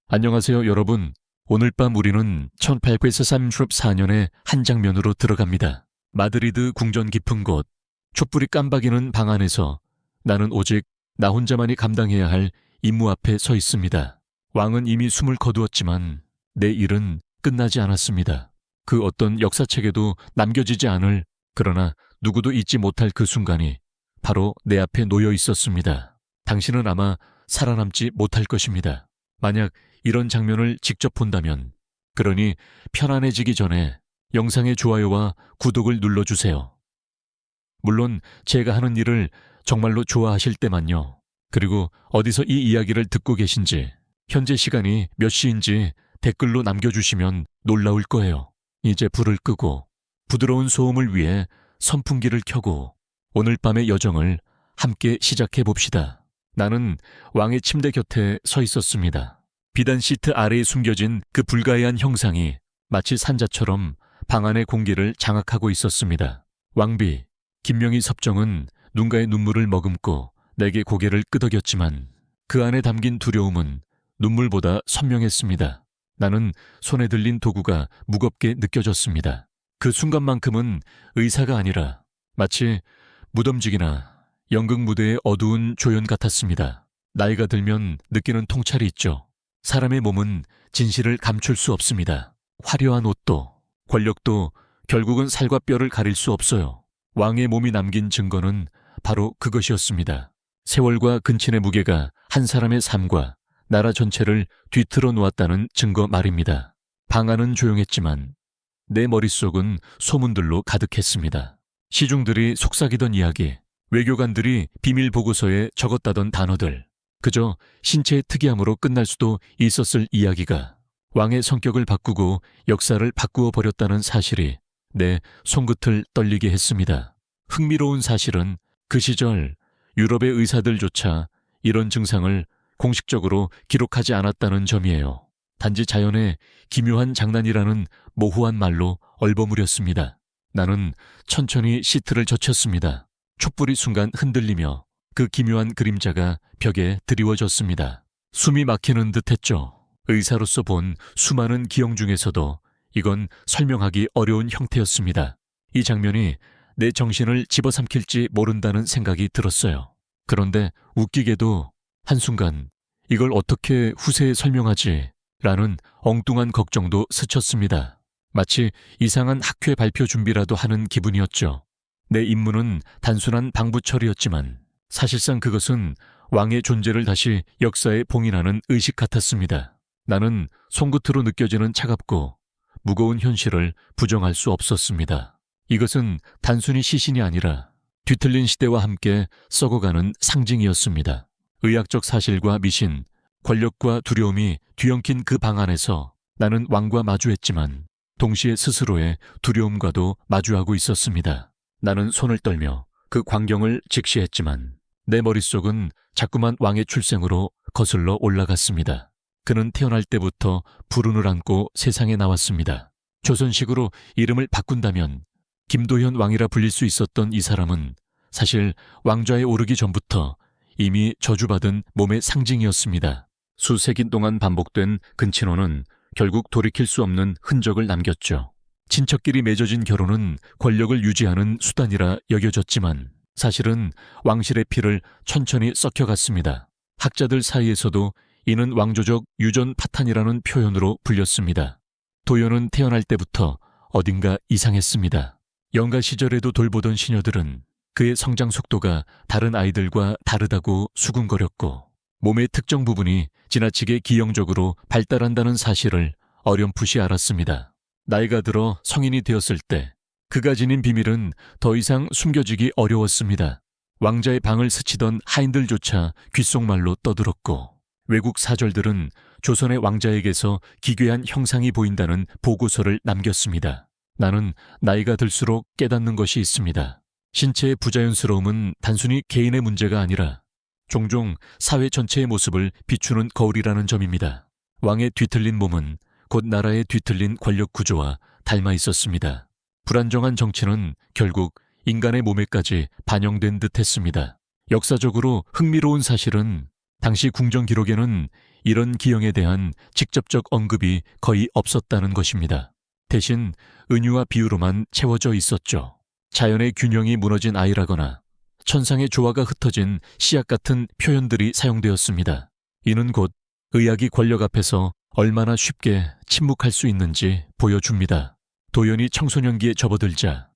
안녕하세요, 여러분. 오늘 밤 우리는 1834년의 한 장면으로 들어갑니다. 마드리드 궁전 깊은 곳, 촛불이 깜박이는 방 안에서 나는 오직 나 혼자만이 감당해야 할 임무 앞에 서 있습니다. 왕은 이미 숨을 거두었지만 내 일은 끝나지 않았습니다. 그 어떤 역사책에도 남겨지지 않을, 그러나 누구도 잊지 못할 그 순간이 바로 내 앞에 놓여 있었습니다. 당신은 아마 살아남지 못할 것입니다. 만약 이런 장면을 직접 본다면, 그러니 편안해지기 전에 영상의 좋아요와 구독을 눌러주세요. 물론 제가 하는 일을 정말로 좋아하실 때만요. 그리고 어디서 이 이야기를 듣고 계신지, 현재 시간이 몇 시인지 댓글로 남겨주시면 놀라울 거예요. 이제 불을 끄고 부드러운 소음을 위해 선풍기를 켜고 오늘 밤의 여정을 함께 시작해 봅시다. 나는 왕의 침대 곁에 서 있었습니다. 비단 시트 아래에 숨겨진 그 불가해한 형상이 마치 산자처럼 방 안의 공기를 장악하고 있었습니다. 왕비, 김명희 섭정은 눈가에 눈물을 머금고 내게 고개를 끄덕였지만 그 안에 담긴 두려움은 눈물보다 선명했습니다. 나는 손에 들린 도구가 무겁게 느껴졌습니다. 그 순간만큼은 의사가 아니라 마치 무덤직이나 연극 무대의 어두운 조연 같았습니다. 나이가 들면 느끼는 통찰이 있죠. 사람의 몸은 진실을 감출 수 없습니다. 화려한 옷도, 권력도 결국은 살과 뼈를 가릴 수 없어요. 왕의 몸이 남긴 증거는 바로 그것이었습니다. 세월과 근친의 무게가 한 사람의 삶과 나라 전체를 뒤틀어 놓았다는 증거 말입니다. 방 안은 조용했지만 내 머릿속은 소문들로 가득했습니다. 시중들이 속삭이던 이야기, 외교관들이 비밀 보고서에 적었다던 단어들, 그저 신체의 특이함으로 끝날 수도 있었을 이야기가 왕의 성격을 바꾸고 역사를 바꾸어 버렸다는 사실이 내 손끝을 떨리게 했습니다. 흥미로운 사실은 그 시절 유럽의 의사들조차 이런 증상을 공식적으로 기록하지 않았다는 점이에요. 단지 자연의 기묘한 장난이라는 모호한 말로 얼버무렸습니다. 나는 천천히 시트를 젖혔습니다. 촛불이 순간 흔들리며 그 기묘한 그림자가 벽에 드리워졌습니다. 숨이 막히는 듯 했죠. 의사로서 본 수많은 기형 중에서도 이건 설명하기 어려운 형태였습니다. 이 장면이 내 정신을 집어삼킬지 모른다는 생각이 들었어요. 그런데 웃기게도 한순간 이걸 어떻게 후세에 설명하지? 라는 엉뚱한 걱정도 스쳤습니다. 마치 이상한 학회 발표 준비라도 하는 기분이었죠. 내 임무는 단순한 방부 처리였지만 사실상 그것은 왕의 존재를 다시 역사에 봉인하는 의식 같았습니다. 나는 손끝으로 느껴지는 차갑고 무거운 현실을 부정할 수 없었습니다. 이것은 단순히 시신이 아니라 뒤틀린 시대와 함께 썩어가는 상징이었습니다. 의학적 사실과 미신, 권력과 두려움이 뒤엉킨 그 방 안에서 나는 왕과 마주했지만 동시에 스스로의 두려움과도 마주하고 있었습니다. 나는 손을 떨며 그 광경을 직시했지만 내 머릿속은 자꾸만 왕의 출생으로 거슬러 올라갔습니다. 그는 태어날 때부터 불운을 안고 세상에 나왔습니다. 조선식으로 이름을 바꾼다면 김도현 왕이라 불릴 수 있었던 이 사람은 사실 왕좌에 오르기 전부터 이미 저주받은 몸의 상징이었습니다. 수세기 동안 반복된 근친혼은 결국 돌이킬 수 없는 흔적을 남겼죠. 친척끼리 맺어진 결혼은 권력을 유지하는 수단이라 여겨졌지만 사실은 왕실의 피를 천천히 썩혀갔습니다. 학자들 사이에서도 이는 왕조적 유전 파탄이라는 표현으로 불렸습니다. 도연은 태어날 때부터 어딘가 이상했습니다. 영가 시절에도 돌보던 시녀들은 그의 성장 속도가 다른 아이들과 다르다고 수군거렸고 몸의 특정 부분이 지나치게 기형적으로 발달한다는 사실을 어렴풋이 알았습니다. 나이가 들어 성인이 되었을 때 그가 지닌 비밀은 더 이상 숨겨지기 어려웠습니다. 왕자의 방을 스치던 하인들조차 귓속말로 떠들었고 외국 사절들은 조선의 왕자에게서 기괴한 형상이 보인다는 보고서를 남겼습니다. 나는 나이가 들수록 깨닫는 것이 있습니다. 신체의 부자연스러움은 단순히 개인의 문제가 아니라 종종 사회 전체의 모습을 비추는 거울이라는 점입니다. 왕의 뒤틀린 몸은 곧 나라의 뒤틀린 권력 구조와 닮아 있었습니다. 불안정한 정치는 결국 인간의 몸에까지 반영된 듯 했습니다. 역사적으로 흥미로운 사실은 당시 궁정 기록에는 이런 기형에 대한 직접적 언급이 거의 없었다는 것입니다. 대신 은유와 비유로만 채워져 있었죠. 자연의 균형이 무너진 아이라거나 천상의 조화가 흩어진 씨앗 같은 표현들이 사용되었습니다. 이는 곧 의학이 권력 앞에서 얼마나 쉽게 침묵할 수 있는지 보여줍니다. 도연이 청소년기에 접어들자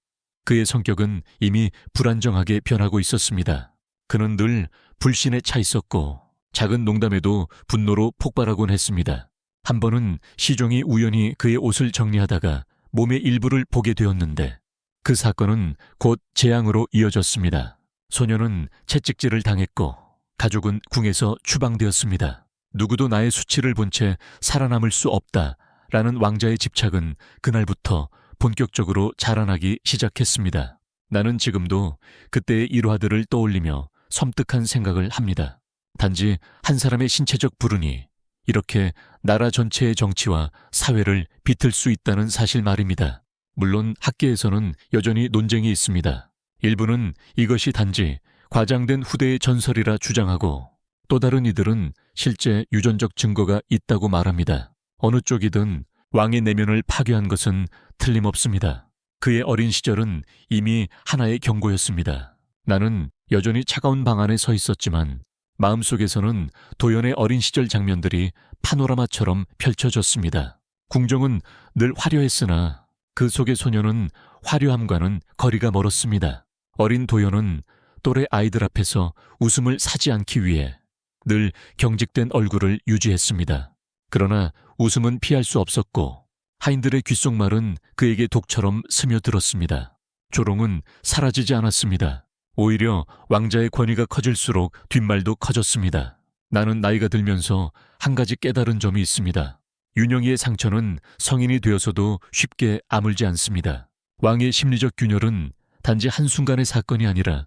그의 성격은 이미 불안정하게 변하고 있었습니다. 그는 늘 불신에 차 있었고 작은 농담에도 분노로 폭발하곤 했습니다. 한 번은 시종이 우연히 그의 옷을 정리하다가 몸의 일부를 보게 되었는데 그 사건은 곧 재앙으로 이어졌습니다. 소녀는 채찍질을 당했고 가족은 궁에서 추방되었습니다. 누구도 나의 수치를 본 채 살아남을 수 없다라는 왕자의 집착은 그날부터 본격적으로 자라나기 시작했습니다. 나는 지금도 그때의 일화들을 떠올리며 섬뜩한 생각을 합니다. 단지 한 사람의 신체적 불운이 이렇게 나라 전체의 정치와 사회를 비틀 수 있다는 사실 말입니다. 물론 학계에서는 여전히 논쟁이 있습니다. 일부는 이것이 단지 과장된 후대의 전설이라 주장하고 또 다른 이들은 실제 유전적 증거가 있다고 말합니다. 어느 쪽이든 왕의 내면을 파괴한 것은 틀림없습니다. 그의 어린 시절은 이미 하나의 경고였습니다. 나는 여전히 차가운 방 안에 서 있었지만 마음속에서는 도연의 어린 시절 장면들이 파노라마처럼 펼쳐졌습니다. 궁정은 늘 화려했으나 그 속의 소녀는 화려함과는 거리가 멀었습니다. 어린 도연은 또래 아이들 앞에서 웃음을 사지 않기 위해 늘 경직된 얼굴을 유지했습니다. 그러나 웃음은 피할 수 없었고 하인들의 귓속말은 그에게 독처럼 스며들었습니다. 조롱은 사라지지 않았습니다. 오히려 왕자의 권위가 커질수록 뒷말도 커졌습니다. 나는 나이가 들면서 한 가지 깨달은 점이 있습니다. 윤영이의 상처는 성인이 되어서도 쉽게 아물지 않습니다. 왕의 심리적 균열은 단지 한순간의 사건이 아니라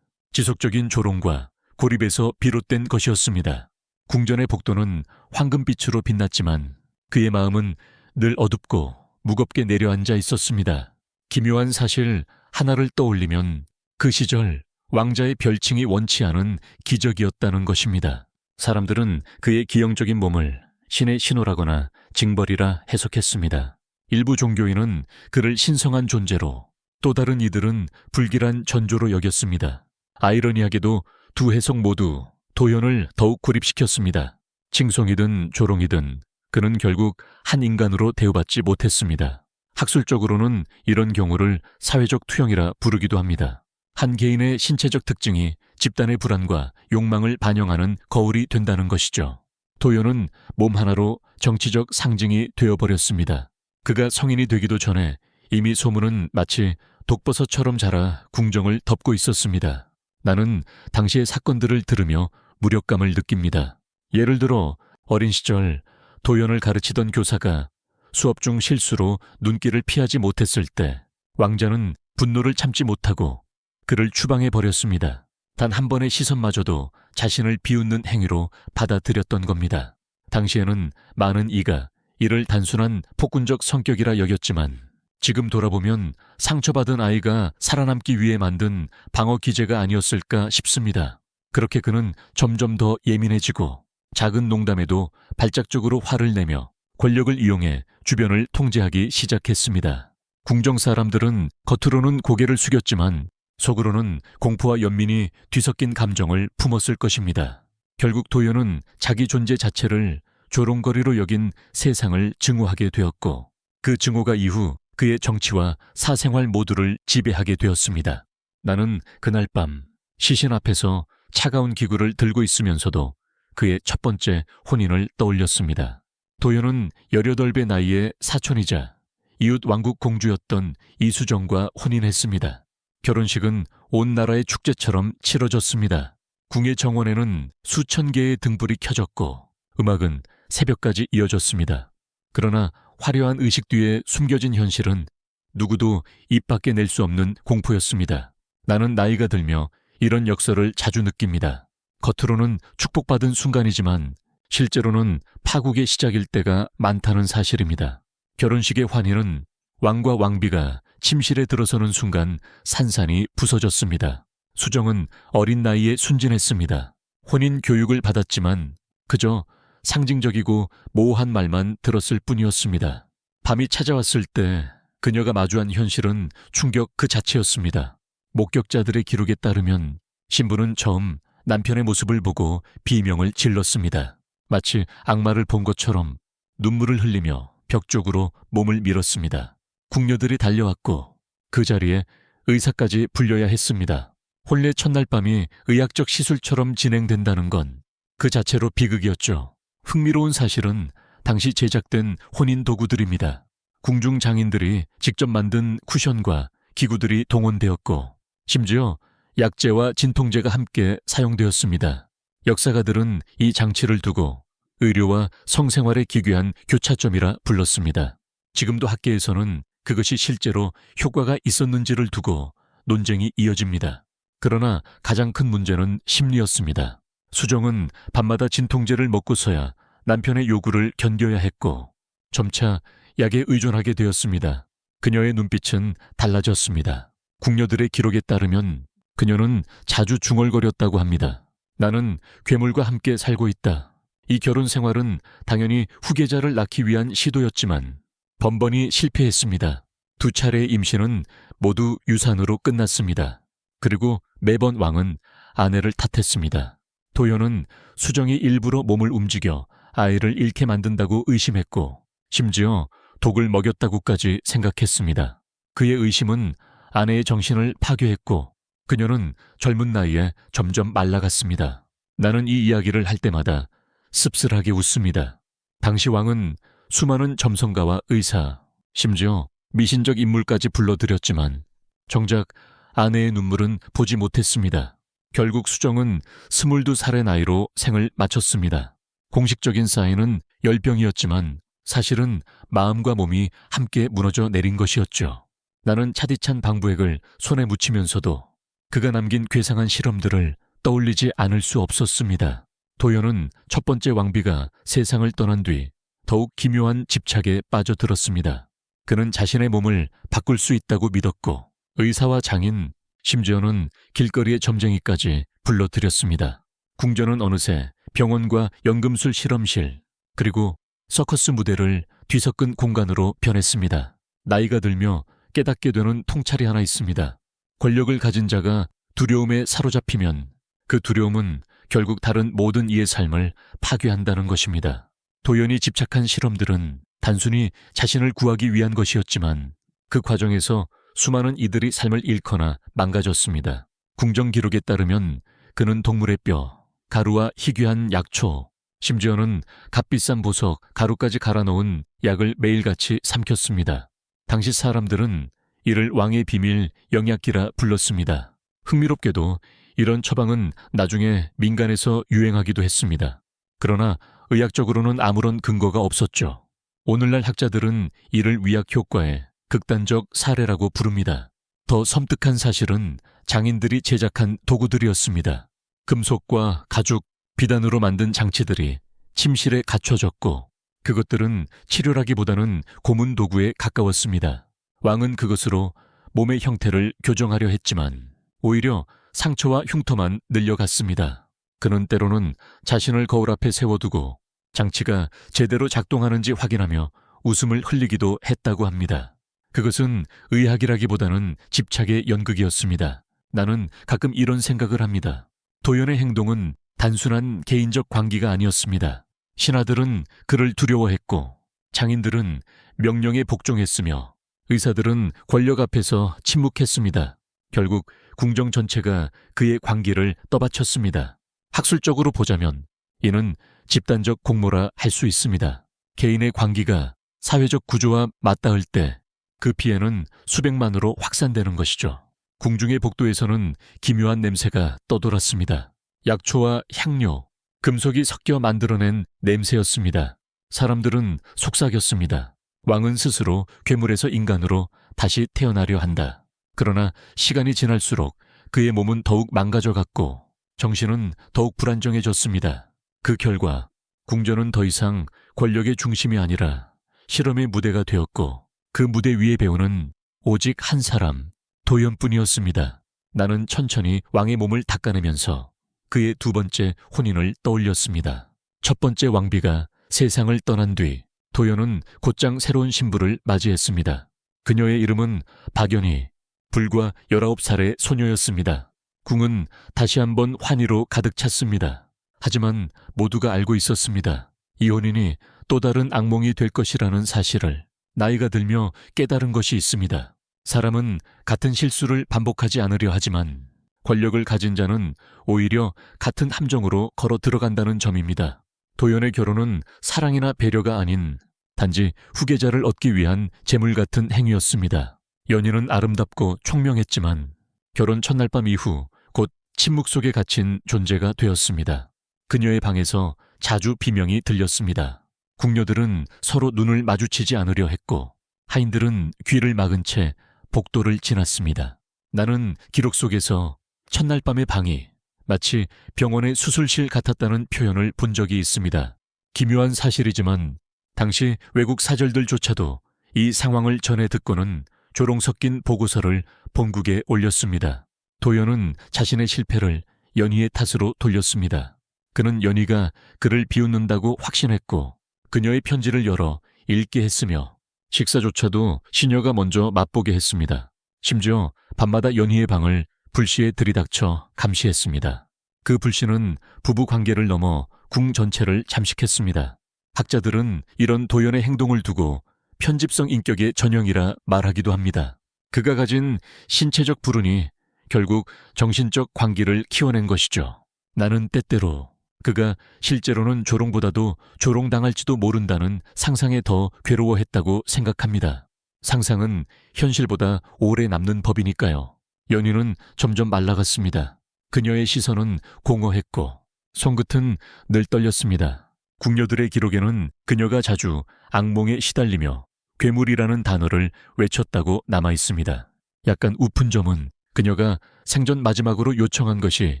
지속적인 조롱과 고립에서 비롯된 것이었습니다. 궁전의 복도는 황금빛으로 빛났지만 그의 마음은 늘 어둡고 무겁게 내려앉아 있었습니다. 기묘한 사실 하나를 떠올리면 그 시절 왕자의 별칭이 원치 않은 기적이었다는 것입니다. 사람들은 그의 기형적인 몸을 신의 신호라거나 징벌이라 해석했습니다. 일부 종교인은 그를 신성한 존재로, 또 다른 이들은 불길한 전조로 여겼습니다. 아이러니하게도 두 해석 모두 도연을 더욱 고립시켰습니다. 칭송이든 조롱이든 그는 결국 한 인간으로 대우받지 못했습니다. 학술적으로는 이런 경우를 사회적 투영이라 부르기도 합니다. 한 개인의 신체적 특징이 집단의 불안과 욕망을 반영하는 거울이 된다는 것이죠. 도연은 몸 하나로 정치적 상징이 되어버렸습니다. 그가 성인이 되기도 전에 이미 소문은 마치 독버섯처럼 자라 궁정을 덮고 있었습니다. 나는 당시의 사건들을 들으며 무력감을 느낍니다. 예를 들어 어린 시절 도연을 가르치던 교사가 수업 중 실수로 눈길을 피하지 못했을 때 왕자는 분노를 참지 못하고 그를 추방해 버렸습니다. 단 한 번의 시선마저도 자신을 비웃는 행위로 받아들였던 겁니다. 당시에는 많은 이가 이를 단순한 폭군적 성격이라 여겼지만 지금 돌아보면 상처받은 아이가 살아남기 위해 만든 방어 기제가 아니었을까 싶습니다. 그렇게 그는 점점 더 예민해지고 작은 농담에도 발작적으로 화를 내며 권력을 이용해 주변을 통제하기 시작했습니다. 궁정 사람들은 겉으로는 고개를 숙였지만 속으로는 공포와 연민이 뒤섞인 감정을 품었을 것입니다. 결국 도연은 자기 존재 자체를 조롱거리로 여긴 세상을 증오하게 되었고 그 증오가 이후 그의 정치와 사생활 모두를 지배하게 되었습니다. 나는 그날 밤 시신 앞에서 차가운 기구를 들고 있으면서도 그의 첫 번째 혼인을 떠올렸습니다. 도연은 18배 나이에 사촌이자 이웃 왕국 공주였던 이수정과 혼인했습니다. 결혼식은 온 나라의 축제처럼 치러졌습니다. 궁의 정원에는 수천 개의 등불이 켜졌고 음악은 새벽까지 이어졌습니다. 그러나 화려한 의식 뒤에 숨겨진 현실은 누구도 입 밖에 낼 수 없는 공포였습니다. 나는 나이가 들며 이런 역설을 자주 느낍니다. 겉으로는 축복받은 순간이지만 실제로는 파국의 시작일 때가 많다는 사실입니다. 결혼식의 환희는 왕과 왕비가 침실에 들어서는 순간 산산이 부서졌습니다. 수정은 어린 나이에 순진했습니다. 혼인 교육을 받았지만 그저 상징적이고 모호한 말만 들었을 뿐이었습니다. 밤이 찾아왔을 때 그녀가 마주한 현실은 충격 그 자체였습니다. 목격자들의 기록에 따르면 신부는 처음 남편의 모습을 보고 비명을 질렀습니다. 마치 악마를 본 것처럼 눈물을 흘리며 벽 쪽으로 몸을 밀었습니다. 궁녀들이 달려왔고 그 자리에 의사까지 불려야 했습니다. 혼례 첫날 밤이 의학적 시술처럼 진행된다는 건 그 자체로 비극이었죠. 흥미로운 사실은 당시 제작된 혼인 도구들입니다. 궁중 장인들이 직접 만든 쿠션과 기구들이 동원되었고 심지어 약재와 진통제가 함께 사용되었습니다. 역사가들은 이 장치를 두고 의료와 성생활에 기괴한 교차점이라 불렀습니다. 지금도 학계에서는 그것이 실제로 효과가 있었는지를 두고 논쟁이 이어집니다. 그러나 가장 큰 문제는 심리였습니다. 수정은 밤마다 진통제를 먹고서야 남편의 요구를 견뎌야 했고 점차 약에 의존하게 되었습니다. 그녀의 눈빛은 달라졌습니다. 궁녀들의 기록에 따르면 그녀는 자주 중얼거렸다고 합니다. 나는 괴물과 함께 살고 있다. 이 결혼 생활은 당연히 후계자를 낳기 위한 시도였지만 번번이 실패했습니다. 2차례의 임신은 모두 유산으로 끝났습니다. 그리고 매번 왕은 아내를 탓했습니다. 도연은 수정이 일부러 몸을 움직여 아이를 잃게 만든다고 의심했고 심지어 독을 먹였다고까지 생각했습니다. 그의 의심은 아내의 정신을 파괴했고 그녀는 젊은 나이에 점점 말라갔습니다. 나는 이 이야기를 할 때마다 씁쓸하게 웃습니다. 당시 왕은 수많은 점성가와 의사, 심지어 미신적 인물까지 불러들였지만 정작 아내의 눈물은 보지 못했습니다. 결국 수정은 22살의 나이로 생을 마쳤습니다. 공식적인 사인은 열병이었지만 사실은 마음과 몸이 함께 무너져 내린 것이었죠. 나는 차디찬 방부액을 손에 묻히면서도 그가 남긴 괴상한 실험들을 떠올리지 않을 수 없었습니다. 도연은 첫 번째 왕비가 세상을 떠난 뒤 더욱 기묘한 집착에 빠져들었습니다. 그는 자신의 몸을 바꿀 수 있다고 믿었고 의사와 장인, 심지어는 길거리의 점쟁이까지 불러들였습니다. 궁전은 어느새 병원과 연금술 실험실, 그리고 서커스 무대를 뒤섞은 공간으로 변했습니다. 나이가 들며 깨닫게 되는 통찰이 하나 있습니다. 권력을 가진 자가 두려움에 사로잡히면 그 두려움은 결국 다른 모든 이의 삶을 파괴한다는 것입니다. 도연이 집착한 실험들은 단순히 자신을 구하기 위한 것이었지만 그 과정에서 수많은 이들이 삶을 잃거나 망가졌습니다. 궁정 기록에 따르면 그는 동물의 뼈, 가루와 희귀한 약초, 심지어는 값비싼 보석, 가루까지 갈아놓은 약을 매일같이 삼켰습니다. 당시 사람들은 이를 왕의 비밀 영약기라 불렀습니다. 흥미롭게도 이런 처방은 나중에 민간에서 유행하기도 했습니다. 그러나 의학적으로는 아무런 근거가 없었죠. 오늘날 학자들은 이를 위약 효과의 극단적 사례라고 부릅니다. 더 섬뜩한 사실은 장인들이 제작한 도구들이었습니다. 금속과 가죽, 비단으로 만든 장치들이 침실에 갖춰졌고 그것들은 치료라기보다는 고문 도구에 가까웠습니다. 왕은 그것으로 몸의 형태를 교정하려 했지만 오히려 상처와 흉터만 늘려갔습니다. 그는 때로는 자신을 거울 앞에 세워두고 장치가 제대로 작동하는지 확인하며 웃음을 흘리기도 했다고 합니다. 그것은 의학이라기보다는 집착의 연극이었습니다. 나는 가끔 이런 생각을 합니다. 도연의 행동은 단순한 개인적 광기가 아니었습니다. 신하들은 그를 두려워했고 장인들은 명령에 복종했으며 의사들은 권력 앞에서 침묵했습니다. 결국 궁정 전체가 그의 광기를 떠받쳤습니다. 학술적으로 보자면 이는 집단적 공모라 할 수 있습니다. 개인의 광기가 사회적 구조와 맞닿을 때 그 피해는 수백만으로 확산되는 것이죠. 궁중의 복도에서는 기묘한 냄새가 떠돌았습니다. 약초와 향료, 금속이 섞여 만들어낸 냄새였습니다. 사람들은 속삭였습니다. 왕은 스스로 괴물에서 인간으로 다시 태어나려 한다. 그러나 시간이 지날수록 그의 몸은 더욱 망가져갔고 정신은 더욱 불안정해졌습니다. 그 결과 궁전은 더 이상 권력의 중심이 아니라 실험의 무대가 되었고 그 무대 위의 배우는 오직 한 사람, 도연뿐이었습니다. 나는 천천히 왕의 몸을 닦아내면서 그의 두 번째 혼인을 떠올렸습니다. 첫 번째 왕비가 세상을 떠난 뒤 도연은 곧장 새로운 신부를 맞이했습니다. 그녀의 이름은 박연희, 불과 19살의 소녀였습니다. 궁은 다시 한번 환희로 가득 찼습니다. 하지만 모두가 알고 있었습니다. 이 혼인이 또 다른 악몽이 될 것이라는 사실을. 나이가 들며 깨달은 것이 있습니다. 사람은 같은 실수를 반복하지 않으려 하지만 권력을 가진 자는 오히려 같은 함정으로 걸어 들어간다는 점입니다. 도연의 결혼은 사랑이나 배려가 아닌 단지 후계자를 얻기 위한 재물 같은 행위였습니다. 연희는 아름답고 총명했지만 결혼 첫날 밤 이후 곧 침묵 속에 갇힌 존재가 되었습니다. 그녀의 방에서 자주 비명이 들렸습니다. 궁녀들은 서로 눈을 마주치지 않으려 했고 하인들은 귀를 막은 채 복도를 지났습니다. 나는 기록 속에서 첫날 밤의 방이 마치 병원의 수술실 같았다는 표현을 본 적이 있습니다. 기묘한 사실이지만 당시 외국 사절들조차도 이 상황을 전해 듣고는 조롱 섞인 보고서를 본국에 올렸습니다. 도연은 자신의 실패를 연희의 탓으로 돌렸습니다. 그는 연희가 그를 비웃는다고 확신했고 그녀의 편지를 열어 읽게 했으며 식사조차도 시녀가 먼저 맛보게 했습니다. 심지어 밤마다 연희의 방을 불시에 들이닥쳐 감시했습니다. 그 불시는 부부 관계를 넘어 궁 전체를 잠식했습니다. 학자들은 이런 도연의 행동을 두고 편집성 인격의 전형이라 말하기도 합니다. 그가 가진 신체적 불운이 결국 정신적 광기를 키워낸 것이죠. 나는 때때로 그가 실제로는 조롱보다도 조롱당할지도 모른다는 상상에 더 괴로워했다고 생각합니다. 상상은 현실보다 오래 남는 법이니까요. 연희는 점점 말라갔습니다. 그녀의 시선은 공허했고 손끝은 늘 떨렸습니다. 궁녀들의 기록에는 그녀가 자주 악몽에 시달리며 괴물이라는 단어를 외쳤다고 남아 있습니다. 약간 우픈 점은 그녀가 생전 마지막으로 요청한 것이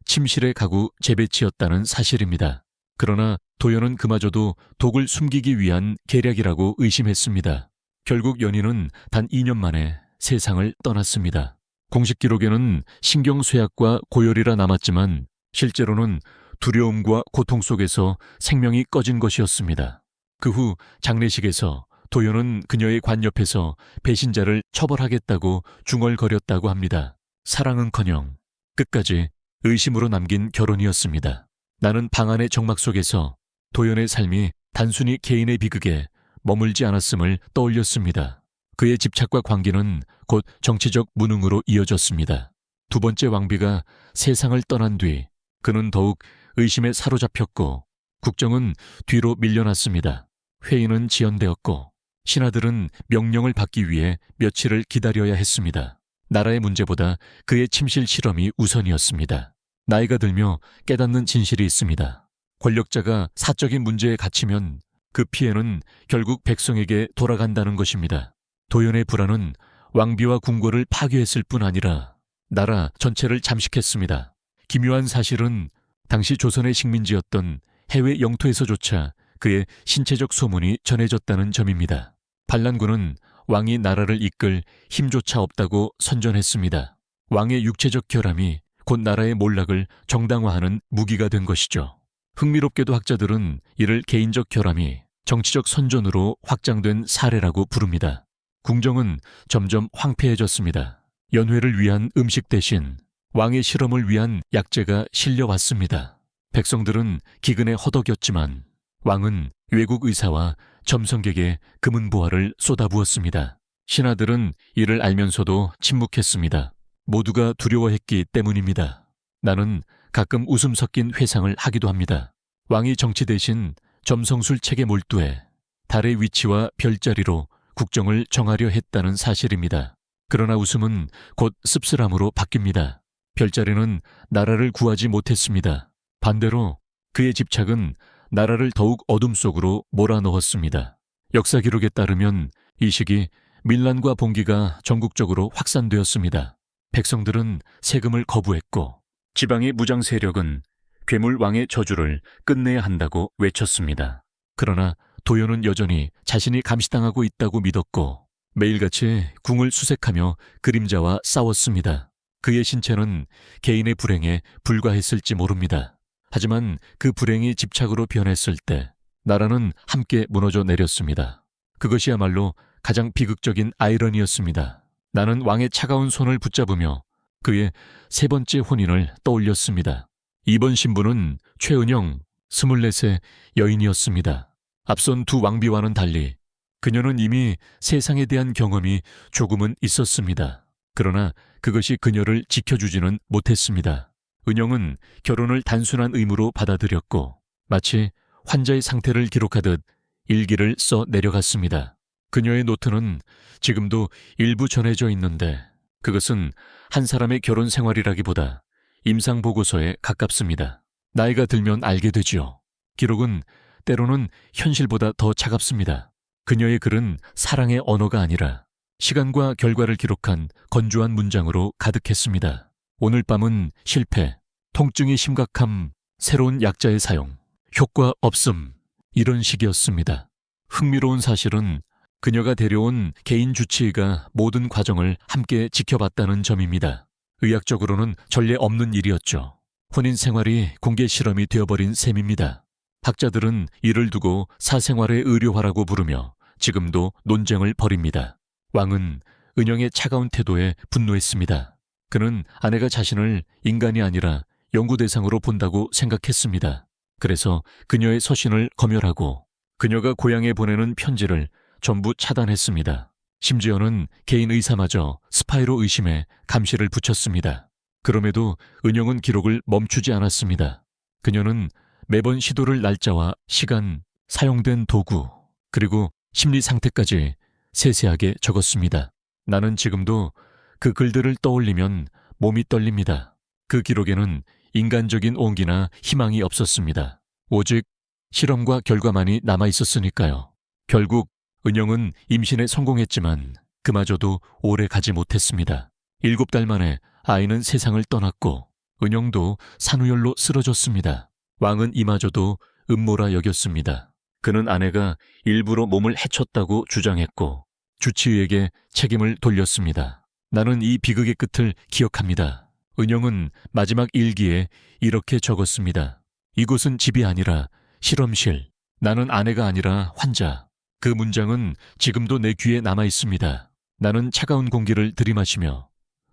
침실의 가구 재배치였다는 사실입니다. 그러나 도연은 그마저도 독을 숨기기 위한 계략이라고 의심했습니다. 결국 연희는 단 2년 만에 세상을 떠났습니다. 공식 기록에는 신경쇠약과 고열이라 남았지만 실제로는 두려움과 고통 속에서 생명이 꺼진 것이었습니다. 그 후 장례식에서 도연은 그녀의 관 옆에서 배신자를 처벌하겠다고 중얼거렸다고 합니다. 사랑은커녕 끝까지 의심으로 남긴 결혼이었습니다. 나는 방 안의 정막 속에서 도연의 삶이 단순히 개인의 비극에 머물지 않았음을 떠올렸습니다. 그의 집착과 관계는 곧 정치적 무능으로 이어졌습니다. 두 번째 왕비가 세상을 떠난 뒤 그는 더욱 의심에 사로잡혔고 국정은 뒤로 밀려났습니다. 회의는 지연되었고 신하들은 명령을 받기 위해 며칠을 기다려야 했습니다. 나라의 문제보다 그의 침실 실험이 우선이었습니다. 나이가 들며 깨닫는 진실이 있습니다. 권력자가 사적인 문제에 갇히면 그 피해는 결국 백성에게 돌아간다는 것입니다. 도연의 불안은 왕비와 궁궐을 파괴했을 뿐 아니라 나라 전체를 잠식했습니다. 기묘한 사실은 당시 조선의 식민지였던 해외 영토에서조차 그의 신체적 소문이 전해졌다는 점입니다. 반란군은 왕이 나라를 이끌 힘조차 없다고 선전했습니다. 왕의 육체적 결함이 곧 나라의 몰락을 정당화하는 무기가 된 것이죠. 흥미롭게도 학자들은 이를 개인적 결함이 정치적 선전으로 확장된 사례라고 부릅니다. 궁정은 점점 황폐해졌습니다. 연회를 위한 음식 대신 왕의 실험을 위한 약재가 실려왔습니다. 백성들은 기근에 허덕였지만 왕은 외국 의사와 점성객에 금은 보화를 쏟아부었습니다. 신하들은 이를 알면서도 침묵했습니다. 모두가 두려워했기 때문입니다. 나는 가끔 웃음 섞인 회상을 하기도 합니다. 왕이 정치 대신 점성술 책에 몰두해 달의 위치와 별자리로 국정을 정하려 했다는 사실입니다. 그러나 웃음은 곧 씁쓸함으로 바뀝니다. 별자리는 나라를 구하지 못했습니다. 반대로 그의 집착은 나라를 더욱 어둠 속으로 몰아넣었습니다. 역사 기록에 따르면 이 시기 밀란과 봉기가 전국적으로 확산되었습니다. 백성들은 세금을 거부했고 지방의 무장 세력은 괴물 왕의 저주를 끝내야 한다고 외쳤습니다. 그러나 도연은 여전히 자신이 감시당하고 있다고 믿었고 매일같이 궁을 수색하며 그림자와 싸웠습니다. 그의 신체는 개인의 불행에 불과했을지 모릅니다. 하지만 그 불행이 집착으로 변했을 때 나라는 함께 무너져 내렸습니다. 그것이야말로 가장 비극적인 아이러니였습니다. 나는 왕의 차가운 손을 붙잡으며 그의 세 번째 혼인을 떠올렸습니다. 이번 신부는 최은영 24세 여인이었습니다. 앞선 두 왕비와는 달리 그녀는 이미 세상에 대한 경험이 조금은 있었습니다. 그러나 그것이 그녀를 지켜주지는 못했습니다. 은영은 결혼을 단순한 의무로 받아들였고 마치 환자의 상태를 기록하듯 일기를 써 내려갔습니다. 그녀의 노트는 지금도 일부 전해져 있는데 그것은 한 사람의 결혼 생활이라기보다 임상보고서에 가깝습니다. 나이가 들면 알게 되지요. 기록은 때로는 현실보다 더 차갑습니다. 그녀의 글은 사랑의 언어가 아니라 시간과 결과를 기록한 건조한 문장으로 가득했습니다. 오늘 밤은 실패, 통증이 심각함, 새로운 약자의 사용, 효과 없음, 이런 식이었습니다. 흥미로운 사실은 그녀가 데려온 개인 주치의가 모든 과정을 함께 지켜봤다는 점입니다. 의학적으로는 전례 없는 일이었죠. 혼인 생활이 공개 실험이 되어버린 셈입니다. 학자들은 이를 두고 사생활의 의료화라고 부르며 지금도 논쟁을 벌입니다. 왕은 은영의 차가운 태도에 분노했습니다. 그는 아내가 자신을 인간이 아니라 연구 대상으로 본다고 생각했습니다. 그래서 그녀의 서신을 검열하고 그녀가 고향에 보내는 편지를 전부 차단했습니다. 심지어는 개인 의사마저 스파이로 의심해 감시를 붙였습니다. 그럼에도 은영은 기록을 멈추지 않았습니다. 그녀는 매번 시도를 날짜와 시간, 사용된 도구, 그리고 심리 상태까지 세세하게 적었습니다. 나는 지금도 그 글들을 떠올리면 몸이 떨립니다. 그 기록에는 인간적인 온기나 희망이 없었습니다. 오직 실험과 결과만이 남아 있었으니까요. 결국 은영은 임신에 성공했지만 그마저도 오래 가지 못했습니다. 7달 만에 아이는 세상을 떠났고 은영도 산후열로 쓰러졌습니다. 왕은 이마저도 음모라 여겼습니다. 그는 아내가 일부러 몸을 해쳤다고 주장했고 주치의에게 책임을 돌렸습니다. 나는 이 비극의 끝을 기억합니다. 은영은 마지막 일기에 이렇게 적었습니다. 이곳은 집이 아니라 실험실. 나는 아내가 아니라 환자. 그 문장은 지금도 내 귀에 남아 있습니다. 나는 차가운 공기를 들이마시며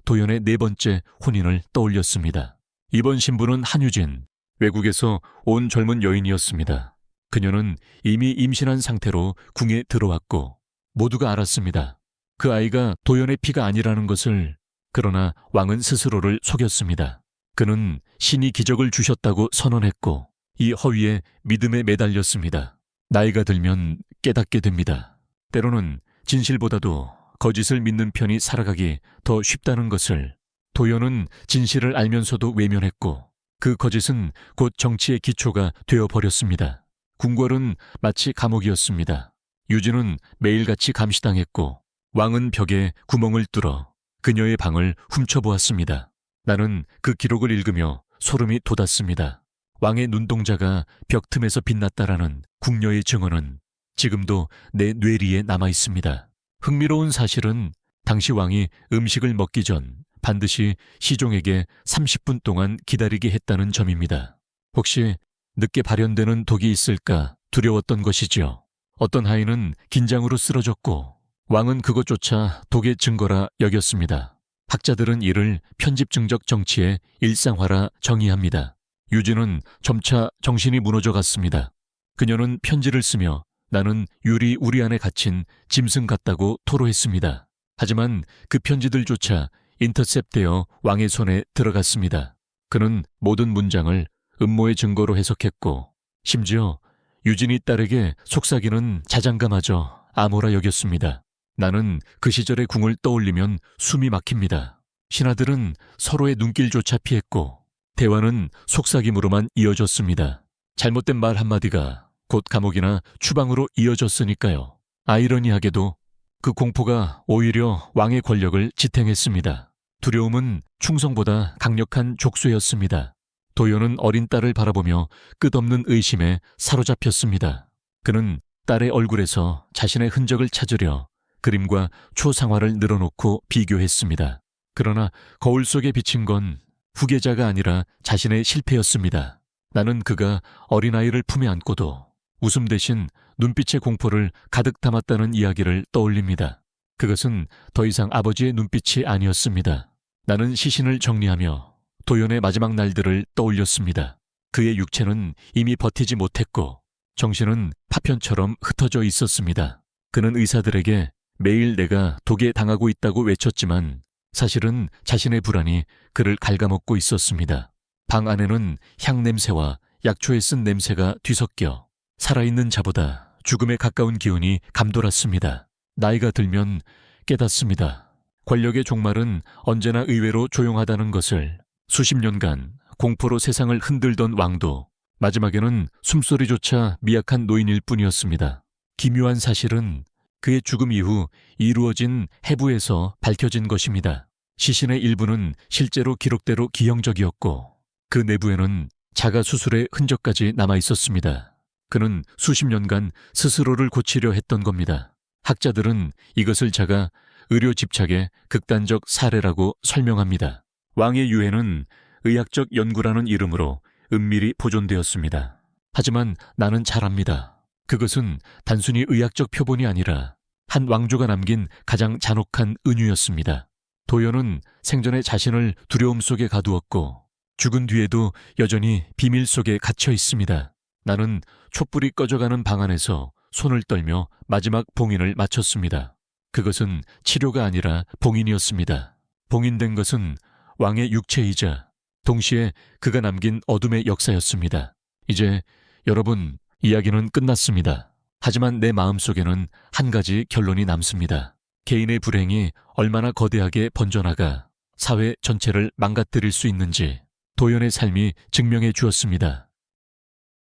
도연의 네 번째 혼인을 떠올렸습니다. 이번 신부는 한유진, 외국에서 온 젊은 여인이었습니다. 그녀는 이미 임신한 상태로 궁에 들어왔고 모두가 알았습니다. 그 아이가 도연의 피가 아니라는 것을. 그러나 왕은 스스로를 속였습니다. 그는 신이 기적을 주셨다고 선언했고 이 허위에 믿음에 매달렸습니다. 나이가 들면 깨닫게 됩니다. 때로는 진실보다도 거짓을 믿는 편이 살아가기 더 쉽다는 것을. 도연은 진실을 알면서도 외면했고 그 거짓은 곧 정치의 기초가 되어버렸습니다. 궁궐은 마치 감옥이었습니다. 유진은 매일같이 감시당했고 왕은 벽에 구멍을 뚫어 그녀의 방을 훔쳐보았습니다. 나는 그 기록을 읽으며 소름이 돋았습니다. 왕의 눈동자가 벽 틈에서 빛났다라는 궁녀의 증언은 지금도 내 뇌리에 남아 있습니다. 흥미로운 사실은 당시 왕이 음식을 먹기 전 반드시 시종에게 30분 동안 기다리게 했다는 점입니다. 혹시 늦게 발현되는 독이 있을까 두려웠던 것이지요. 어떤 하인은 긴장으로 쓰러졌고 왕은 그것조차 독의 증거라 여겼습니다. 학자들은 이를 편집증적 정치의 일상화라 정의합니다. 유진은 점차 정신이 무너져 갔습니다. 그녀는 편지를 쓰며 나는 유리 우리 안에 갇힌 짐승 같다고 토로했습니다. 하지만 그 편지들조차 인터셉되어 왕의 손에 들어갔습니다. 그는 모든 문장을 음모의 증거로 해석했고 심지어 유진이 딸에게 속삭이는 자장가마저 암호라 여겼습니다. 나는 그 시절의 궁을 떠올리면 숨이 막힙니다. 신하들은 서로의 눈길조차 피했고 대화는 속삭임으로만 이어졌습니다. 잘못된 말 한마디가 곧 감옥이나 추방으로 이어졌으니까요. 아이러니하게도 그 공포가 오히려 왕의 권력을 지탱했습니다. 두려움은 충성보다 강력한 족쇄였습니다. 도연은 어린 딸을 바라보며 끝없는 의심에 사로잡혔습니다. 그는 딸의 얼굴에서 자신의 흔적을 찾으려 그림과 초상화를 늘어놓고 비교했습니다. 그러나 거울 속에 비친 건 후계자가 아니라 자신의 실패였습니다. 나는 그가 어린아이를 품에 안고도 웃음 대신 눈빛의 공포를 가득 담았다는 이야기를 떠올립니다. 그것은 더 이상 아버지의 눈빛이 아니었습니다. 나는 시신을 정리하며 도연의 마지막 날들을 떠올렸습니다. 그의 육체는 이미 버티지 못했고 정신은 파편처럼 흩어져 있었습니다. 그는 의사들에게 매일 내가 독에 당하고 있다고 외쳤지만 사실은 자신의 불안이 그를 갉아먹고 있었습니다. 방 안에는 향 냄새와 약초에 쓴 냄새가 뒤섞여 살아있는 자보다 죽음에 가까운 기운이 감돌았습니다. 나이가 들면 깨닫습니다. 권력의 종말은 언제나 의외로 조용하다는 것을. 수십 년간 공포로 세상을 흔들던 왕도 마지막에는 숨소리조차 미약한 노인일 뿐이었습니다. 기묘한 사실은 그의 죽음 이후 이루어진 해부에서 밝혀진 것입니다. 시신의 일부는 실제로 기록대로 기형적이었고 그 내부에는 자가 수술의 흔적까지 남아 있었습니다. 그는 수십 년간 스스로를 고치려 했던 겁니다. 학자들은 이것을 자가 의료 집착의 극단적 사례라고 설명합니다. 왕의 유해는 의학적 연구라는 이름으로 은밀히 보존되었습니다. 하지만 나는 잘 압니다. 그것은 단순히 의학적 표본이 아니라 한 왕조가 남긴 가장 잔혹한 은유였습니다. 도연은 생전에 자신을 두려움 속에 가두었고 죽은 뒤에도 여전히 비밀 속에 갇혀 있습니다. 나는 촛불이 꺼져가는 방 안에서 손을 떨며 마지막 봉인을 마쳤습니다. 그것은 치료가 아니라 봉인이었습니다. 봉인된 것은 왕의 육체이자 동시에 그가 남긴 어둠의 역사였습니다. 이제 여러분, 이야기는 끝났습니다. 하지만 내 마음속에는 한 가지 결론이 남습니다. 개인의 불행이 얼마나 거대하게 번져나가 사회 전체를 망가뜨릴 수 있는지 도연의 삶이 증명해 주었습니다.